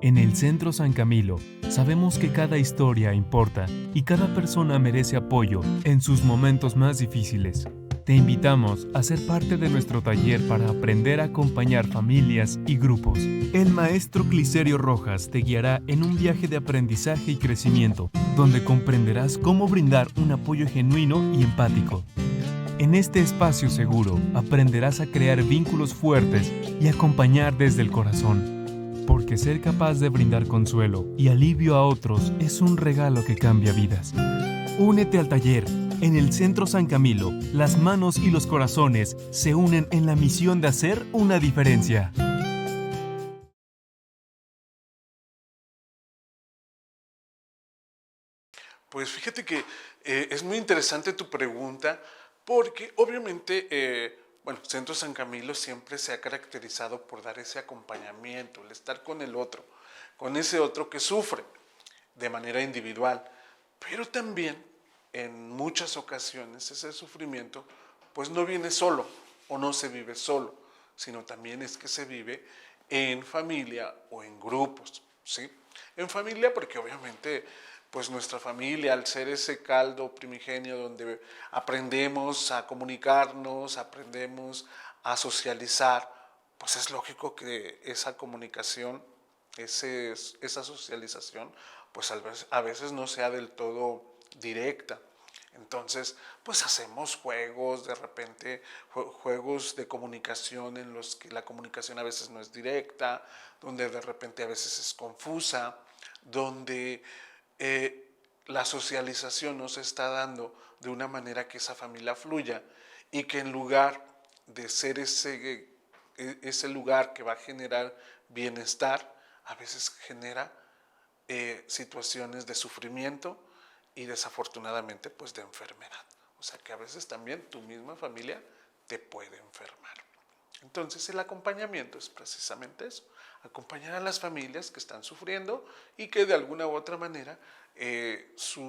En el Centro San Camilo, sabemos que cada historia importa y cada persona merece apoyo en sus momentos más difíciles. Te invitamos a ser parte de nuestro taller para aprender a acompañar familias y grupos. El maestro Cliserio Rojas te guiará en un viaje de aprendizaje y crecimiento, donde comprenderás cómo brindar un apoyo genuino y empático. En este espacio seguro aprenderás a crear vínculos fuertes y acompañar desde el corazón. Porque ser capaz de brindar consuelo y alivio a otros es un regalo que cambia vidas. Únete al taller. En el Centro San Camilo, las manos y los corazones se unen en la misión de hacer una diferencia. Pues fíjate que es muy interesante tu pregunta porque obviamente, bueno, Centro San Camilo siempre se ha caracterizado por dar ese acompañamiento, el estar con el otro, con ese otro que sufre de manera individual, pero también en muchas ocasiones ese sufrimiento pues no viene solo o no se vive solo, sino también es que se vive en familia o en grupos, ¿sí? En familia porque obviamente pues nuestra familia, al ser ese caldo primigenio donde aprendemos a comunicarnos, aprendemos a socializar, pues es lógico que esa comunicación, esa socialización, pues a veces no sea del todo directa. Entonces, pues hacemos juegos, de repente, juegos de comunicación en los que la comunicación a veces no es directa, donde de repente a veces es confusa, donde la socialización no se está dando de una manera que esa familia fluya y que en lugar de ser ese lugar que va a generar bienestar, a veces genera situaciones de sufrimiento y desafortunadamente pues de enfermedad. O sea que a veces también tu misma familia te puede enfermar. Entonces el acompañamiento es precisamente eso, acompañar a las familias que están sufriendo y que de alguna u otra manera sus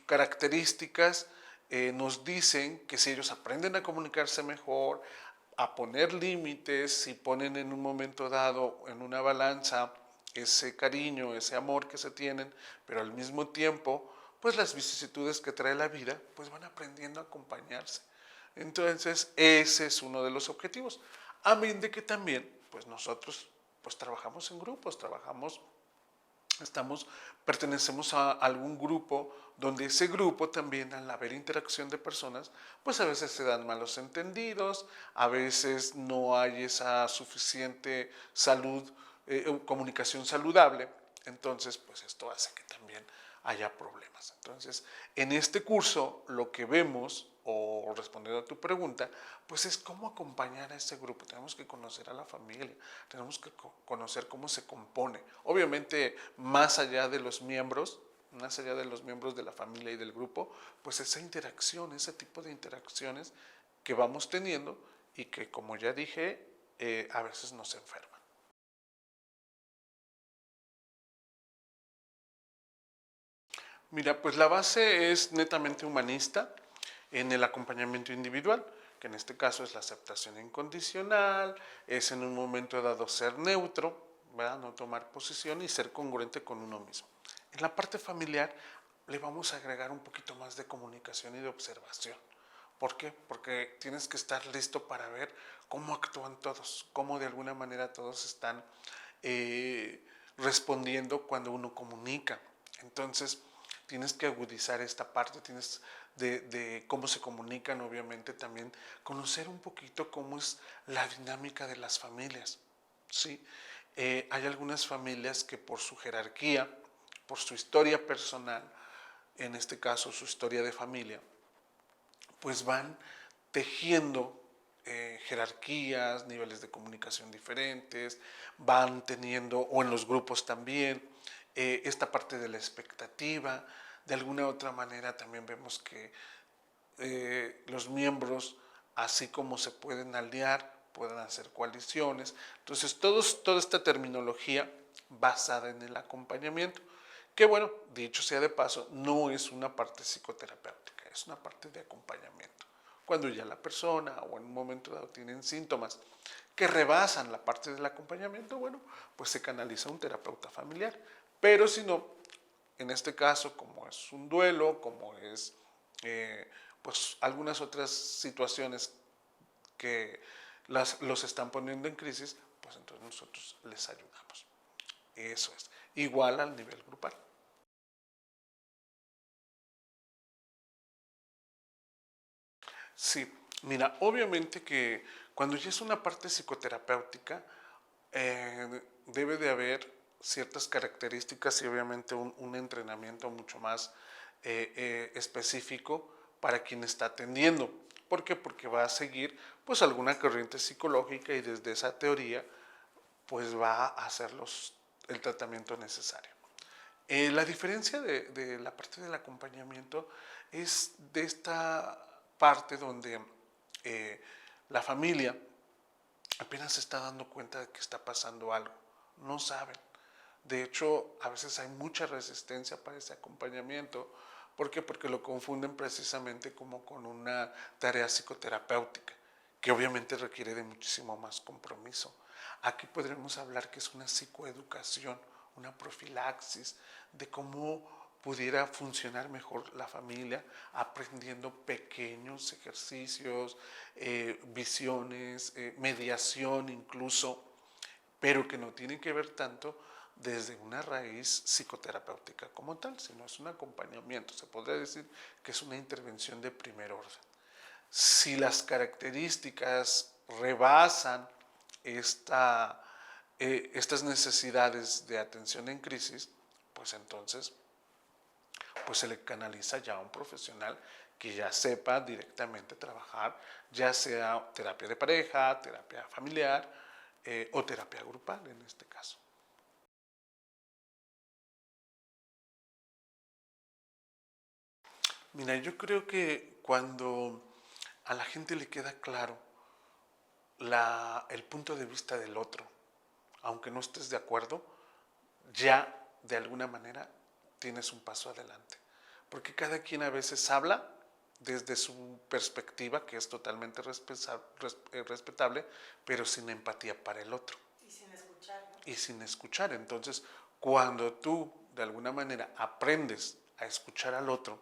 características nos dicen que si ellos aprenden a comunicarse mejor, a poner límites, si ponen en un momento dado en una balanza ese cariño, ese amor que se tienen, pero al mismo tiempo, pues las vicisitudes que trae la vida, pues van aprendiendo a acompañarse. Entonces, ese es uno de los objetivos. Amén de que también, pues nosotros, pues trabajamos en grupos, pertenecemos a algún grupo donde ese grupo también al haber interacción de personas, pues a veces se dan malos entendidos, a veces no hay esa suficiente salud, comunicación saludable, entonces pues esto hace que también haya problemas. Entonces, en este curso lo que vemos, o respondiendo a tu pregunta, pues es cómo acompañar a ese grupo. Tenemos que conocer a la familia, tenemos que conocer cómo se compone. Obviamente, más allá de los miembros de la familia y del grupo, pues esa interacción, ese tipo de interacciones que vamos teniendo y que, como ya dije, a veces nos enferman. Mira, pues la base es netamente humanista en el acompañamiento individual, que en este caso es la aceptación incondicional, es en un momento dado ser neutro, ¿verdad? No tomar posición y ser congruente con uno mismo. En la parte familiar le vamos a agregar un poquito más de comunicación y de observación. ¿Por qué? Porque tienes que estar listo para ver cómo actúan todos, cómo de alguna manera todos están respondiendo cuando uno comunica. Entonces, tienes que agudizar esta parte, tienes de cómo se comunican, obviamente también conocer un poquito cómo es la dinámica de las familias, ¿sí? Hay algunas familias que por su jerarquía, por su historia personal, en este caso su historia de familia, pues van tejiendo jerarquías, niveles de comunicación diferentes, van teniendo, o en los grupos también, esta parte de la expectativa, De alguna u otra manera también vemos que los miembros, así como se pueden aliar, pueden hacer coaliciones. Entonces, toda esta terminología basada en el acompañamiento, que bueno, dicho sea de paso, no es una parte psicoterapéutica, es una parte de acompañamiento. Cuando ya la persona o en un momento dado tienen síntomas que rebasan la parte del acompañamiento, bueno, pues se canaliza un terapeuta familiar. Pero si no, en este caso, como es un duelo, como es pues algunas otras situaciones que los están poniendo en crisis, pues entonces nosotros les ayudamos. Eso es. Igual al nivel grupal. Sí, mira, obviamente que cuando ya es una parte psicoterapéutica, debe de haber ciertas características y obviamente un entrenamiento mucho más específico para quien está atendiendo. ¿Por qué? Porque va a seguir pues alguna corriente psicológica y desde esa teoría pues va a hacer el tratamiento necesario. La diferencia de la parte del acompañamiento es de esta parte donde eh, la familia apenas se está dando cuenta de que está pasando algo, no saben. De hecho, a veces hay mucha resistencia para ese acompañamiento. ¿Por qué? Porque lo confunden precisamente como con una tarea psicoterapéutica, que obviamente requiere de muchísimo más compromiso. Aquí podremos hablar que es una psicoeducación, una profilaxis de cómo pudiera funcionar mejor la familia aprendiendo pequeños ejercicios, visiones, mediación incluso, pero que no tienen que ver tanto desde una raíz psicoterapéutica como tal, sino es un acompañamiento. Se podría decir que es una intervención de primer orden. Si las características rebasan estas necesidades de atención en crisis, pues entonces pues se le canaliza ya a un profesional que ya sepa directamente trabajar, ya sea terapia de pareja, terapia familiar o terapia grupal en este caso. Mira, yo creo que cuando a la gente le queda claro el punto de vista del otro, aunque no estés de acuerdo, ya de alguna manera tienes un paso adelante. Porque cada quien a veces habla desde su perspectiva, que es totalmente respetable, pero sin empatía para el otro. Y sin escuchar, ¿no? Y sin escuchar. Entonces, cuando tú de alguna manera aprendes a escuchar al otro,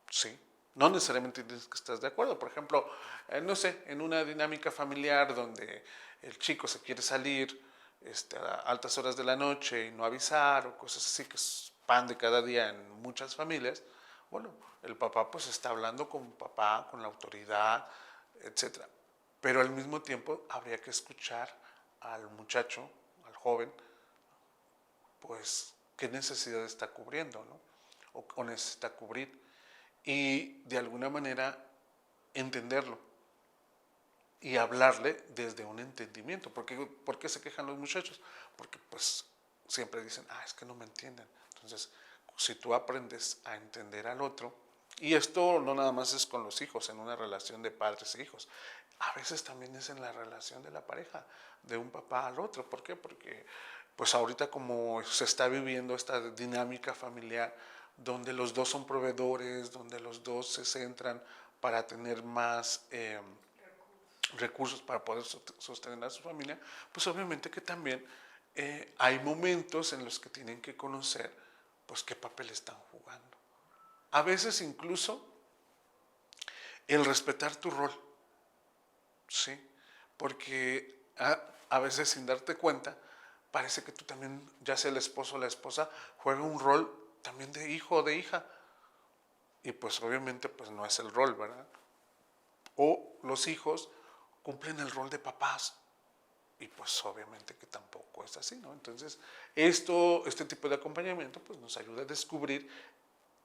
sí, no necesariamente tienes que estar de acuerdo. Por ejemplo, no sé, en una dinámica familiar donde el chico se quiere salir a altas horas de la noche y no avisar o cosas así, que es pan de cada día en muchas familias, bueno, el papá pues está hablando con papá, con la autoridad, etcétera. Pero al mismo tiempo habría que escuchar al muchacho, al joven, pues qué necesidad está cubriendo, ¿no? O necesita cubrir. Y de alguna manera entenderlo y hablarle desde un entendimiento. ¿Por qué se quejan los muchachos? Porque pues siempre dicen, es que no me entienden. Entonces, si tú aprendes a entender al otro, y esto no nada más es con los hijos, en una relación de padres e hijos, a veces también es en la relación de la pareja, de un papá al otro. ¿Por qué? Porque pues ahorita como se está viviendo esta dinámica familiar, donde los dos son proveedores, donde los dos se centran para tener más recursos para poder sostener a su familia, pues obviamente que también hay momentos en los que tienen que conocer pues qué papel están jugando. A veces incluso el respetar tu rol, ¿sí? Porque a veces sin darte cuenta, parece que tú también, ya sea el esposo o la esposa, juega un rol también de hijo o de hija. Y pues obviamente pues no es el rol, ¿verdad? O los hijos cumplen el rol de papás. Y pues obviamente que tampoco es así, ¿no? Entonces, este tipo de acompañamiento pues nos ayuda a descubrir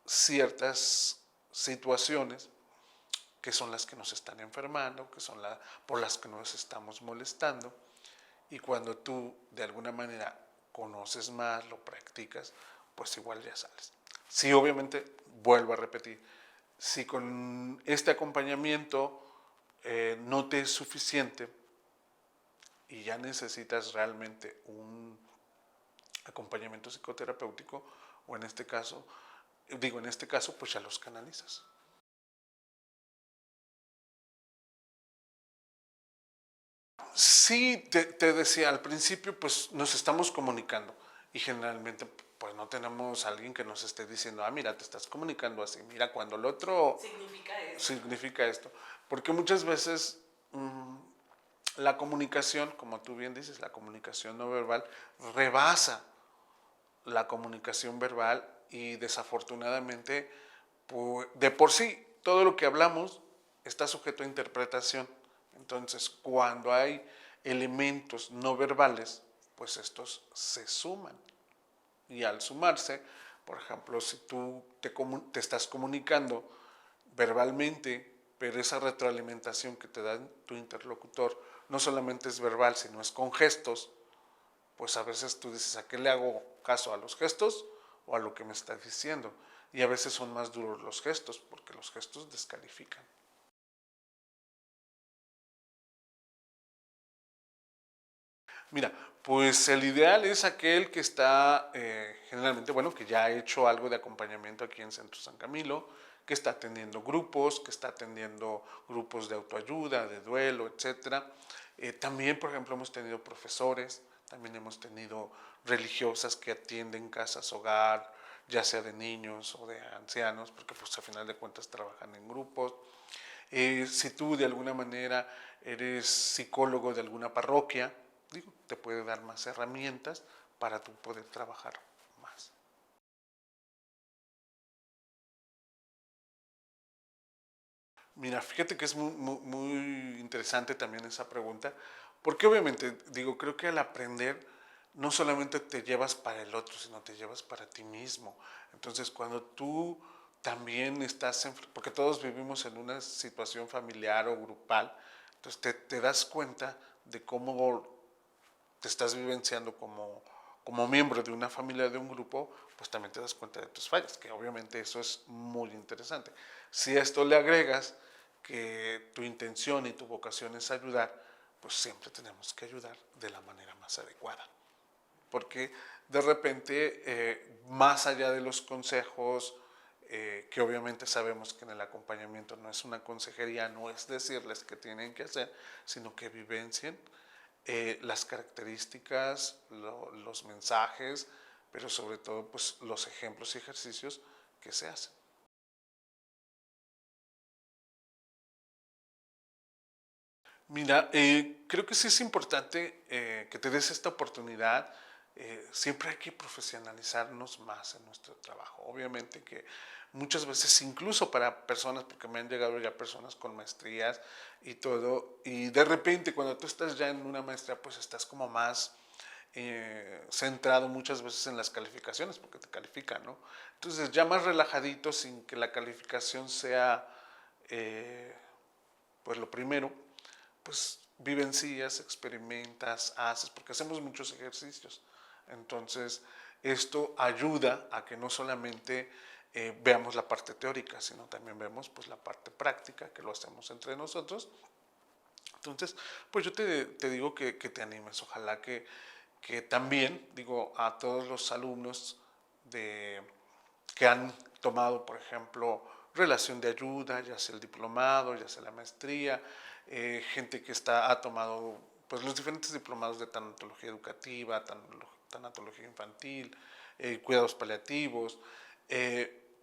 ciertas situaciones que son las que nos están enfermando, que son por las que nos estamos molestando. Y cuando tú de alguna manera conoces más, lo practicas, pues igual ya sales. Si obviamente, vuelvo a repetir, si con este acompañamiento no te es suficiente y ya necesitas realmente un acompañamiento psicoterapéutico, o en este caso, pues ya los canalizas. Sí, te decía, al principio pues nos estamos comunicando y generalmente pues no tenemos a alguien que nos esté diciendo, mira, te estás comunicando así, mira, cuando el otro significa esto. Porque muchas veces la comunicación, como tú bien dices, la comunicación no verbal rebasa la comunicación verbal y desafortunadamente de por sí todo lo que hablamos está sujeto a interpretación. Entonces, cuando hay elementos no verbales, pues estos se suman. Y al sumarse, por ejemplo, si tú te estás comunicando verbalmente, pero esa retroalimentación que te da tu interlocutor no solamente es verbal, sino es con gestos, pues a veces tú dices, ¿a qué le hago caso? ¿A los gestos o a lo que me está diciendo? Y a veces son más duros los gestos, porque los gestos descalifican. Mira, pues el ideal es aquel que está generalmente, bueno, que ya ha hecho algo de acompañamiento aquí en Centro San Camilo, que está atendiendo grupos, que está atendiendo grupos de autoayuda, de duelo, etcétera. También, por ejemplo, hemos tenido profesores, también hemos tenido religiosas que atienden casas hogar, ya sea de niños o de ancianos, porque pues a final de cuentas trabajan en grupos. Si tú de alguna manera eres psicólogo de alguna parroquia, digo, te puede dar más herramientas para tú poder trabajar más. Mira, fíjate que es muy interesante también esa pregunta, porque obviamente, digo, creo que al aprender no solamente te llevas para el otro, sino te llevas para ti mismo. Entonces, cuando tú también estás, porque todos vivimos en una situación familiar o grupal, entonces te das cuenta de cómo te estás vivenciando como miembro de una familia, de un grupo, pues también te das cuenta de tus fallas, que obviamente eso es muy interesante. Si a esto le agregas que tu intención y tu vocación es ayudar, pues siempre tenemos que ayudar de la manera más adecuada. Porque de repente, más allá de los consejos, que obviamente sabemos que en el acompañamiento no es una consejería, no es decirles qué tienen que hacer, sino que vivencien las características, los mensajes, pero sobre todo pues, los ejemplos y ejercicios que se hacen. Mira, creo que sí es importante que te des esta oportunidad. Siempre hay que profesionalizarnos más en nuestro trabajo. Obviamente que muchas veces, incluso para personas, porque me han llegado ya personas con maestrías y todo, y de repente cuando tú estás ya en una maestría, pues estás como más centrado muchas veces en las calificaciones, porque te califican, ¿no? Entonces ya más relajadito, sin que la calificación sea pues lo primero, pues vivencias, experimentas, haces, porque hacemos muchos ejercicios. Entonces, esto ayuda a que no solamente veamos la parte teórica, sino también vemos pues la parte práctica, que lo hacemos entre nosotros. Entonces, pues yo te digo que te animes, ojalá que también, digo, a todos los alumnos que han tomado, por ejemplo, relación de ayuda, ya sea el diplomado, ya sea la maestría, gente que ha tomado pues, los diferentes diplomados de tanatología educativa, tanatología infantil, cuidados paliativos,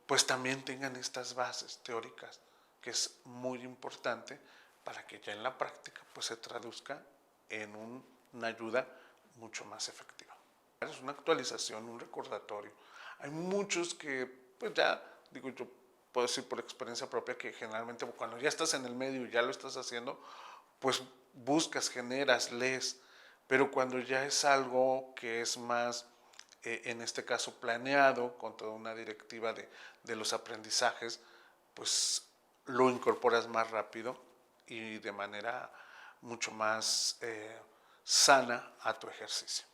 pues también tengan estas bases teóricas, que es muy importante para que ya en la práctica pues, se traduzca en una ayuda mucho más efectiva. Es una actualización, un recordatorio. Hay muchos que, pues ya, digo yo, puedo decir por experiencia propia que generalmente cuando ya estás en el medio y ya lo estás haciendo, pues buscas, generas, lees, pero cuando ya es algo que es más, en este caso, planeado, con toda una directiva de los aprendizajes, pues lo incorporas más rápido y de manera mucho más sana a tu ejercicio.